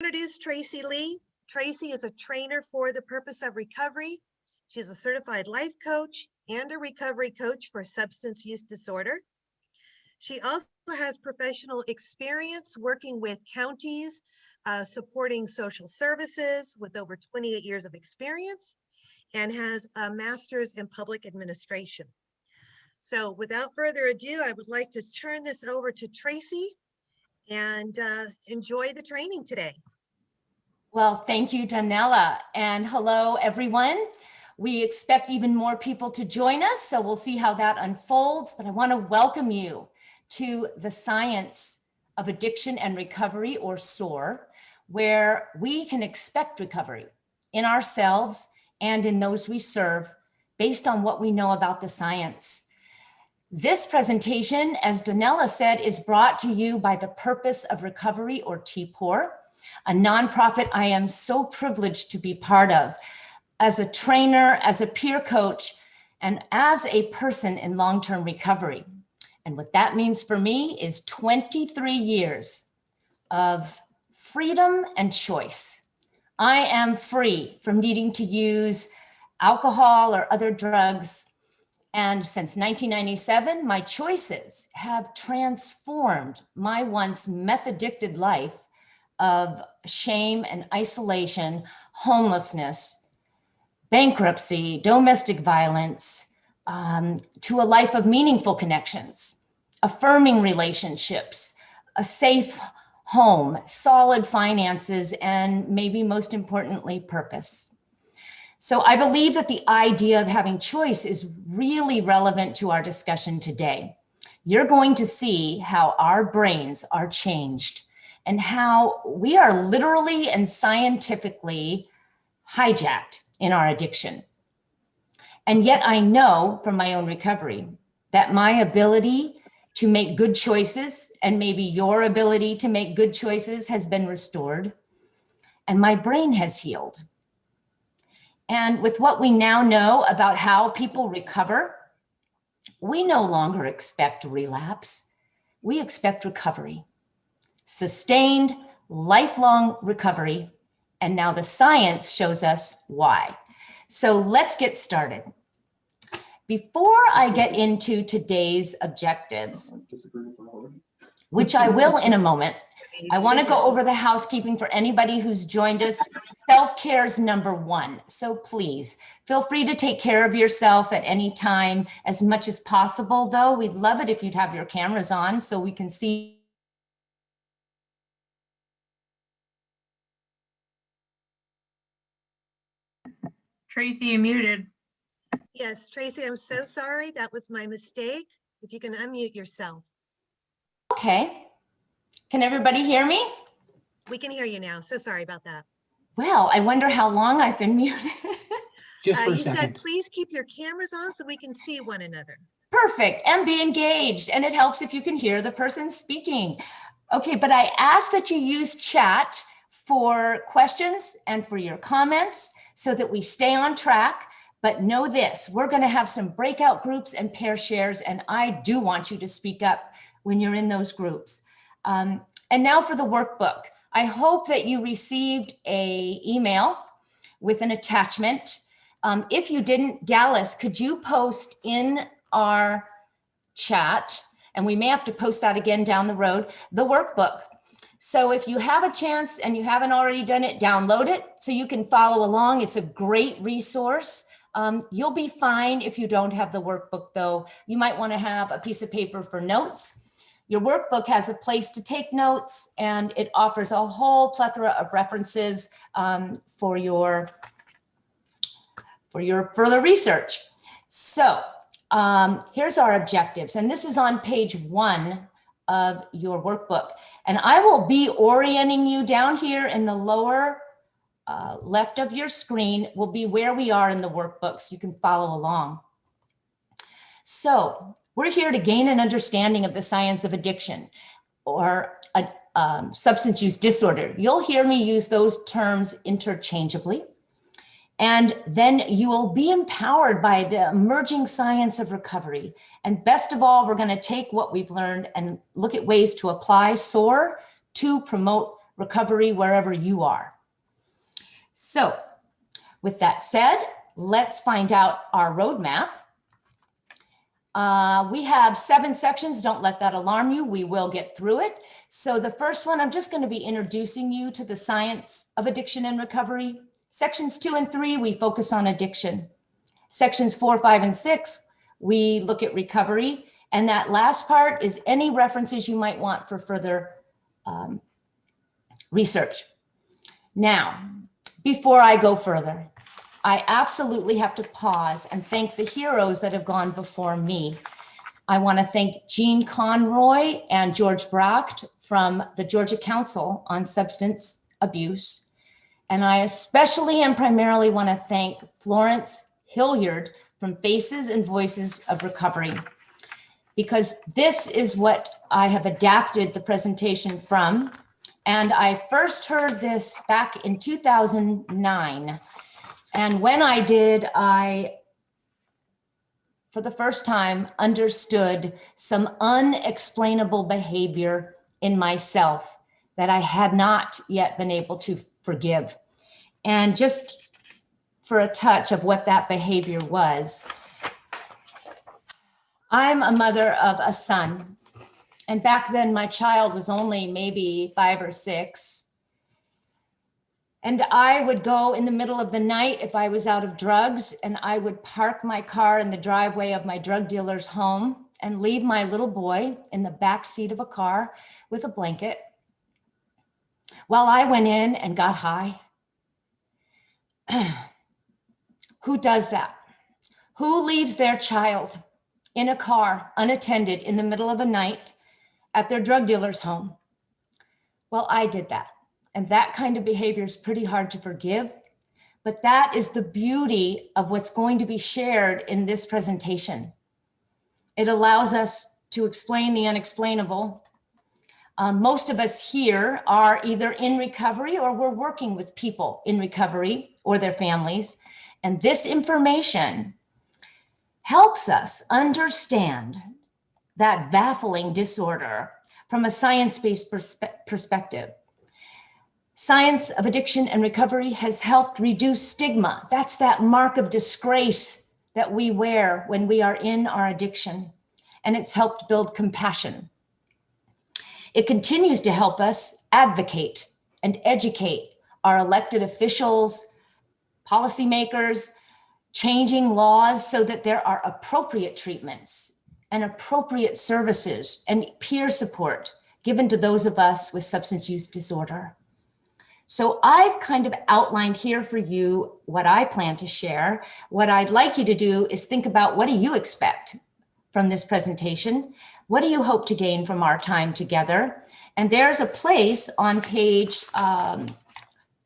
Introduce Tracy Lee. Tracy is a trainer for the purpose of recovery. She's a certified life coach and a recovery coach for substance use disorder. She also has professional experience working with counties, supporting social services with over 28 years of experience, and has a master's in public administration. So without further ado, I would like to turn this over to Tracy and enjoy the training today. Well, thank you, Donella, and hello, everyone. We expect even more people to join us, so we'll see how that unfolds, but I want to welcome you to the Science of Addiction and Recovery, or SOAR, where we can expect recovery in ourselves and in those we serve based on what we know about the science. This presentation, as Donella said, is brought to you by the Purpose of Recovery, or TPOR, a nonprofit I am so privileged to be part of as a trainer, as a peer coach, and as a person in long-term recovery. And what that means for me is 23 years of freedom and choice. I am free from needing to use alcohol or other drugs. And since 1997, my choices have transformed my once meth-addicted life of shame and isolation, homelessness, bankruptcy, domestic violence, to a life of meaningful connections, affirming relationships, a safe home, solid finances, and maybe most importantly, purpose. So I believe that the idea of having choice is really relevant to our discussion today. You're going to see how our brains are changed and how we are literally and scientifically hijacked in our addiction. And yet I know from my own recovery that my ability to make good choices, and maybe your ability to make good choices, has been restored, and my brain has healed. And with what we now know about how people recover, we no longer expect relapse. We expect recovery. Sustained, lifelong recovery, and now the science shows us why. So let's get started. Before I get into today's objectives, which I will in a moment, I want to go over the housekeeping for anybody who's joined us. Self-care is number one. So please feel free to take care of yourself at any time as much as possible, though. We'd love it if you'd have your cameras on so we can see. Tracy, you muted. Yes, Tracy, I'm so sorry. That was my mistake. If you can unmute yourself. Okay. Can everybody hear me? We can hear you now. So sorry about that. Well, I wonder how long I've been muted. Just for a You said, second. please keep your cameras on so we can see one another. Perfect, and be engaged. And it helps if you can hear the person speaking. Okay, but I ask that you use chat for questions and for your comments so that we stay on track. But know this, we're going to have some breakout groups and pair shares, and I do want you to speak up when you're in those groups. And now for the workbook. I hope that you received an email with an attachment. If you didn't, Dallas, could you post in our chat, and we may have to post that again down the road, the workbook. So if you have a chance and you haven't already done it, download it so you can follow along. It's a great resource. You'll be fine if you don't have the workbook, though. You might want to have a piece of paper for notes. Your workbook has a place to take notes, and it offers a whole plethora of references for your further research. So here's our objectives, and this is on page 1 of your workbook. And I will be orienting you down here in the lower left of your screen will be where we are in the workbook so you can follow along. So we're here to gain an understanding of the science of addiction or substance use disorder. You'll hear me use those terms interchangeably. And then you will be empowered by the emerging science of recovery. And best of all, we're going to take what we've learned and look at ways to apply SOAR to promote recovery wherever you are. So with that said, let's find out our roadmap. We have 7 sections. Don't let that alarm you. We will get through it. So the first one, I'm just going to be introducing you to the science of addiction and recovery. Sections 2 and 3, we focus on addiction. Sections 4, 5, and 6, we look at recovery. And that last part is any references you might want for further research. Now, before I go further, I absolutely have to pause and thank the heroes that have gone before me. I want to thank Jean Conroy and George Bracht from the Georgia Council on Substance Abuse. And I especially and primarily want to thank Florence Hilliard from Faces and Voices of Recovery, because this is what I have adapted the presentation from. And I first heard this back in 2009. And when I did, I, for the first time, understood some unexplainable behavior in myself that I had not yet been able to forgive. And just for a touch of what that behavior was, I'm a mother of a son. And back then my child was only maybe 5 or 6. And I would go in the middle of the night if I was out of drugs, and I would park my car in the driveway of my drug dealer's home and leave my little boy in the back seat of a car with a blanket while I went in and got high. Who does that? Who leaves their child in a car unattended in the middle of a night at their drug dealer's home? Well, I did that. And that kind of behavior is pretty hard to forgive, but that is the beauty of what's going to be shared in this presentation. It allows us to explain the unexplainable. Most of us here are either in recovery or we're working with people in recovery or their families. And this information helps us understand that baffling disorder from a science-based perspective. Science of addiction and recovery has helped reduce stigma. That's that mark of disgrace that we wear when we are in our addiction. And it's helped build compassion. It continues to help us advocate and educate our elected officials, policymakers, changing laws so that there are appropriate treatments and appropriate services and peer support given to those of us with substance use disorder. So I've kind of outlined here for you what I plan to share. What I'd like you to do is think about, what do you expect from this presentation? What do you hope to gain from our time together? And there's a place on page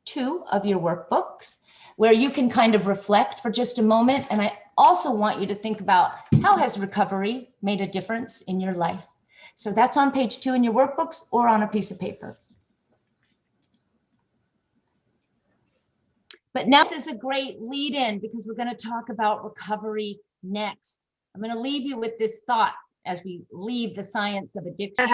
2 of your workbooks where you can kind of reflect for just a moment. And I also want you to think about, how has recovery made a difference in your life? So that's on page 2 in your workbooks or on a piece of paper. But now this is a great lead in, because we're going to talk about recovery next. I'm going to leave you with this thought as we leave the science of addiction.